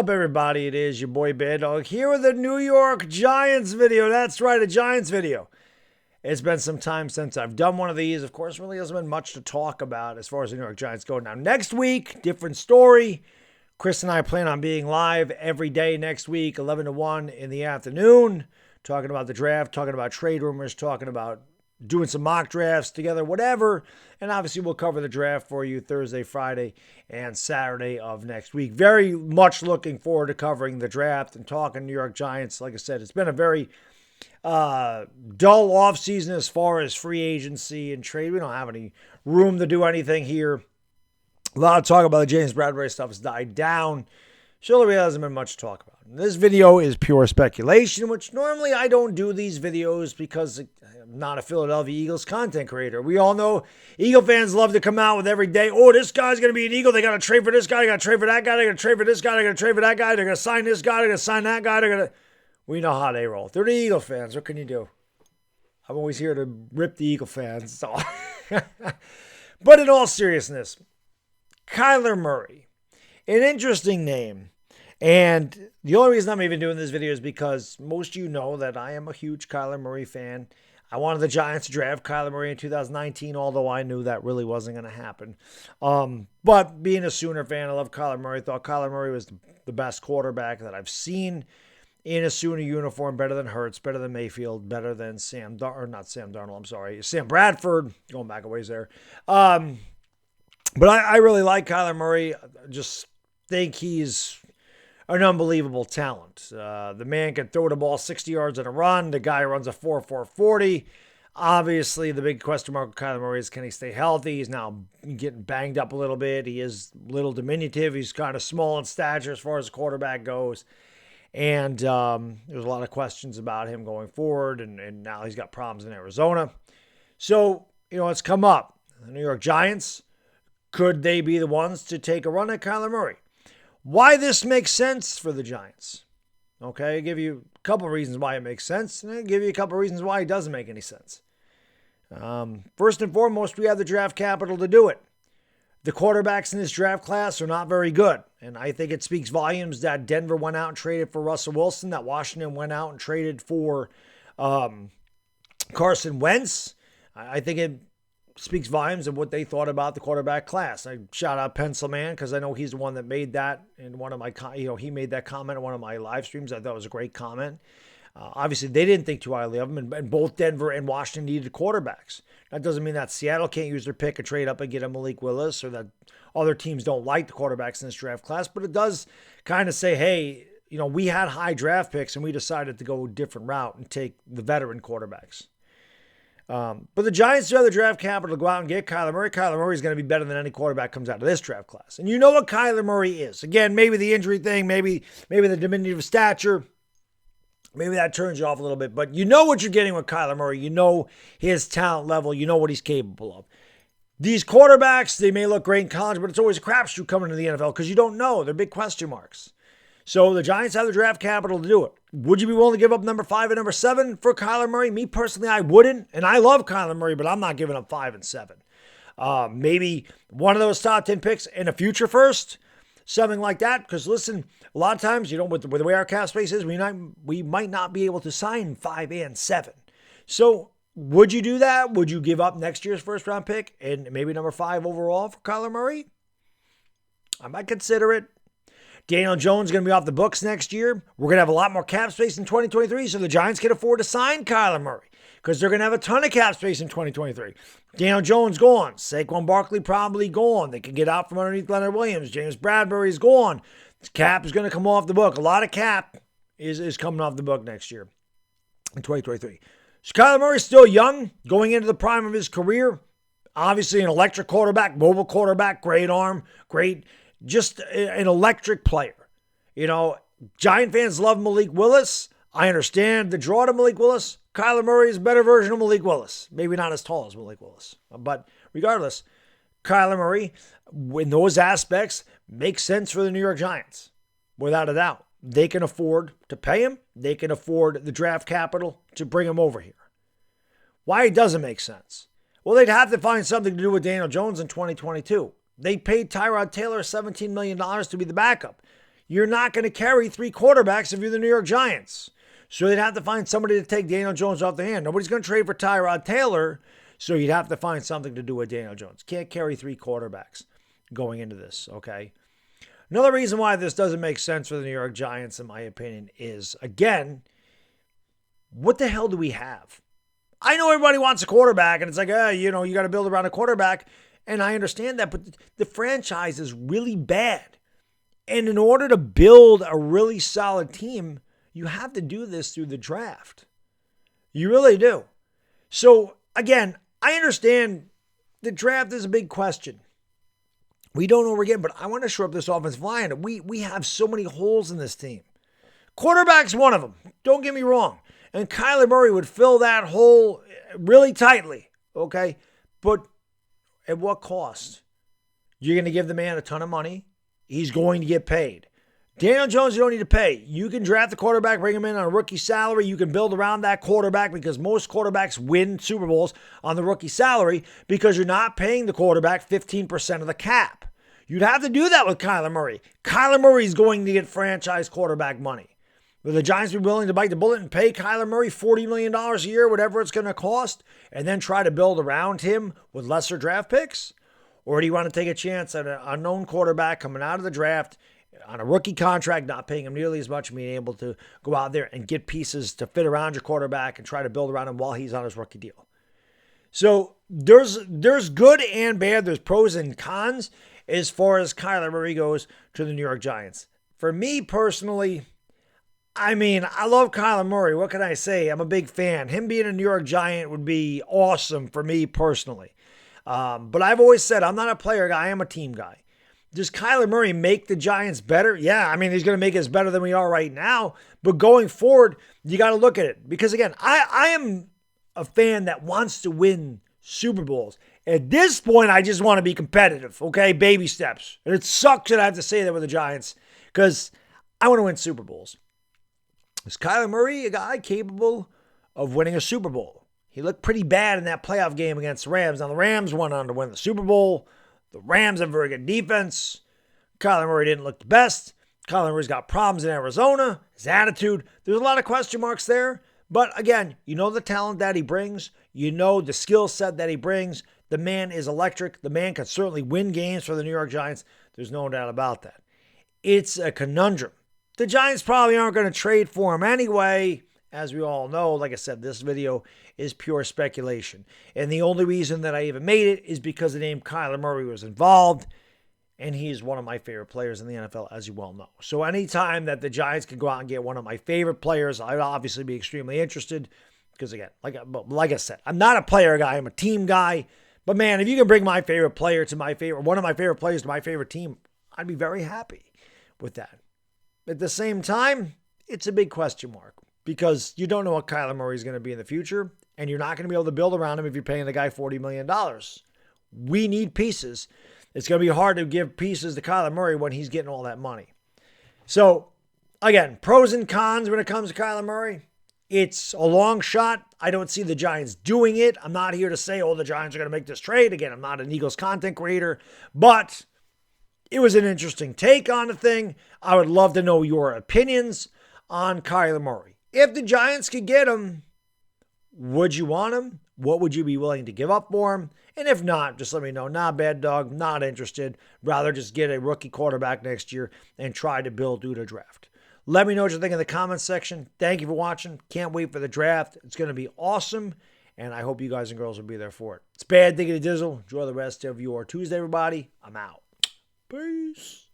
up, everybody? It is your boy Baddog here with a New York Giants video. That's right, a Giants video. It's been some time since I've done one of these. Of course, really hasn't been much to talk about as far as the New York Giants go. Now, next week, different story. Chris and I plan on being live every day next week, 11 to 1 in the afternoon, talking about the draft, talking about trade rumors, talking about doing some mock drafts together, whatever. And obviously we'll cover the draft for you Thursday, Friday, and Saturday of next week. Very much looking forward to covering the draft and talking New York Giants. Like I said, it's been a very dull offseason as far as free agency and trade. We don't have any room to do anything here. A lot of talk about the James Bradbury stuff has died down. So there hasn't been much to talk about. This video is pure speculation, which normally I don't do these videos because I'm not a Philadelphia Eagles content creator. We all know Eagle fans love to come out with every day, oh, this guy's going to be an Eagle. They got to trade for this guy. They got to trade for that guy. They got to trade for this guy. They got to trade for that guy. They're going to sign this guy. They're going to sign that guy. They're going to... We know how they roll. They're the Eagle fans. What can you do? I'm always here to rip the Eagle fans. So. But in all seriousness, Kyler Murray, an interesting name. And the only reason I'm even doing this video is because most of you know that I am a huge Kyler Murray fan. I wanted the Giants to draft Kyler Murray in 2019, although I knew that really wasn't going to happen. But being a Sooner fan, I love Kyler Murray. Thought Kyler Murray was the best quarterback that I've seen in a Sooner uniform, better than Hurts, better than Mayfield, better than Sam Bradford, going back a ways there. But I really like Kyler Murray. I just think he's an unbelievable talent. The man can throw the ball 60 yards in a run. The guy runs a 4.40. Obviously, the big question mark with Kyler Murray is, can he stay healthy? He's now getting banged up a little bit. He is a little diminutive. He's kind of small in stature as far as the quarterback goes. And there's a lot of questions about him going forward. And now he's got problems in Arizona. So, it's come up. The New York Giants, could they be the ones to take a run at Kyler Murray? Why this makes sense for the Giants. Okay, I'll give you a couple of reasons why it makes sense, and I'll give you a couple of reasons why it doesn't make any sense. First and foremost, we have the draft capital to do it. The quarterbacks in this draft class are not very good, and I think it speaks volumes that Denver went out and traded for Russell Wilson, that Washington went out and traded for Carson Wentz. I think it speaks volumes of what they thought about the quarterback class. I shout out Pencil Man because I know he's the one that made that in one of my, he made that comment in one of my live streams. I thought it was a great comment. Obviously, they didn't think too highly of him, and both Denver and Washington needed quarterbacks. That doesn't mean that Seattle can't use their pick and trade up and get a Malik Willis, or that other teams don't like the quarterbacks in this draft class, but it does kind of say, hey, we had high draft picks and we decided to go a different route and take the veteran quarterbacks. But the Giants do have the draft capital to go out and get Kyler Murray. Kyler Murray is going to be better than any quarterback comes out of this draft class. And you know what Kyler Murray is. Again, maybe the injury thing, maybe the diminutive stature, maybe that turns you off a little bit. But you know what you're getting with Kyler Murray. You know his talent level. You know what he's capable of. These quarterbacks, they may look great in college, but it's always a crapshoot coming to the NFL because you don't know. They're big question marks. So the Giants have the draft capital to do it. Would you be willing to give up number 5 and number 7 for Kyler Murray? Me personally, I wouldn't. And I love Kyler Murray, but I'm not giving up 5 and 7. Maybe one of those top 10 picks in a future first, something like that. Because listen, a lot of times, with the way our cap space is, we might not be able to sign 5 and 7. So would you do that? Would you give up next year's first round pick and maybe number 5 overall for Kyler Murray? I might consider it. Daniel Jones is going to be off the books next year. We're going to have a lot more cap space in 2023, so the Giants can afford to sign Kyler Murray because they're going to have a ton of cap space in 2023. Daniel Jones gone. Saquon Barkley probably gone. They can get out from underneath Leonard Williams. James Bradbury's gone. The cap is going to come off the book. A lot of cap is coming off the book next year in 2023. So Kyler Murray's still young, going into the prime of his career. Obviously an electric quarterback, mobile quarterback, great arm, great, just an electric player. Giant fans love Malik Willis. I understand the draw to Malik Willis. Kyler Murray is a better version of Malik Willis. Maybe not as tall as Malik Willis. But regardless, Kyler Murray, in those aspects, makes sense for the New York Giants. Without a doubt. They can afford to pay him. They can afford the draft capital to bring him over here. Why it doesn't make sense? Well, they'd have to find something to do with Daniel Jones in 2022. They paid Tyrod Taylor $17 million to be the backup. you're not going to carry 3 quarterbacks if you're the New York Giants. So they'd have to find somebody to take Daniel Jones off the hand. Nobody's going to trade for Tyrod Taylor, so you'd have to find something to do with Daniel Jones. Can't carry 3 quarterbacks going into this, okay? Another reason why this doesn't make sense for the New York Giants, in my opinion, is, again, what the hell do we have? I know everybody wants a quarterback, and it's like, you got to build around a quarterback, and I understand that, but the franchise is really bad. And in order to build a really solid team, you have to do this through the draft. You really do. So, again, I understand the draft is a big question. We don't know what we're getting, but I want to shore up this offensive line. We have so many holes in this team. Quarterback's one of them. Don't get me wrong. And Kyler Murray would fill that hole really tightly, okay? But at what cost? You're going to give the man a ton of money. He's going to get paid. Daniel Jones, you don't need to pay. You can draft the quarterback, bring him in on a rookie salary. You can build around that quarterback because most quarterbacks win Super Bowls on the rookie salary because you're not paying the quarterback 15% of the cap. You'd have to do that with Kyler Murray. Kyler Murray's going to get franchise quarterback money. Will the Giants be willing to bite the bullet and pay Kyler Murray $40 million a year, whatever it's going to cost, and then try to build around him with lesser draft picks? Or do you want to take a chance at an unknown quarterback coming out of the draft on a rookie contract, not paying him nearly as much, and being able to go out there and get pieces to fit around your quarterback and try to build around him while he's on his rookie deal? So there's good and bad. There's pros and cons as far as Kyler Murray goes to the New York Giants. For me personally, I love Kyler Murray. What can I say? I'm a big fan. Him being a New York Giant would be awesome for me personally. But I've always said I'm not a player guy. I'm a team guy. Does Kyler Murray make the Giants better? Yeah, he's going to make us better than we are right now. But going forward, you got to look at it. Because, again, I am a fan that wants to win Super Bowls. At this point, I just want to be competitive, okay? Baby steps. And it sucks that I have to say that with the Giants because I want to win Super Bowls. Is Kyler Murray a guy capable of winning a Super Bowl? He looked pretty bad in that playoff game against the Rams. Now, the Rams went on to win the Super Bowl. The Rams have very good defense. Kyler Murray didn't look the best. Kyler Murray's got problems in Arizona. His attitude. There's a lot of question marks there. But again, you know the talent that he brings. You know the skill set that he brings. The man is electric. The man can certainly win games for the New York Giants. There's no doubt about that. It's a conundrum. The Giants probably aren't going to trade for him anyway. As we all know, like I said, this video is pure speculation. And the only reason that I even made it is because the name Kyler Murray was involved. And he is one of my favorite players in the NFL, as you well know. So anytime that the Giants can go out and get one of my favorite players, I'd obviously be extremely interested. Because again, like I said, I'm not a player guy. I'm a team guy. But man, if you can bring my favorite player to one of my favorite players to my favorite team, I'd be very happy with that. At the same time, it's a big question mark. Because you don't know what Kyler Murray is going to be in the future, and you're not going to be able to build around him if you're paying the guy $40 million. We need pieces. It's going to be hard to give pieces to Kyler Murray when he's getting all that money. So, again, pros and cons when it comes to Kyler Murray. It's a long shot. I don't see the Giants doing it. I'm not here to say, the Giants are going to make this trade. Again, I'm not an Eagles content creator, but it was an interesting take on the thing. I would love to know your opinions on Kyler Murray. If the Giants could get him, would you want him? What would you be willing to give up for him? And if not, just let me know. Not Baddog, not interested. Rather just get a rookie quarterback next year and try to build through the draft. Let me know what you think in the comments section. Thank you for watching. Can't wait for the draft. It's going to be awesome. And I hope you guys and girls will be there for it. It's Bad Diggity Dizzle. Enjoy the rest of your Tuesday, everybody. I'm out. Peace.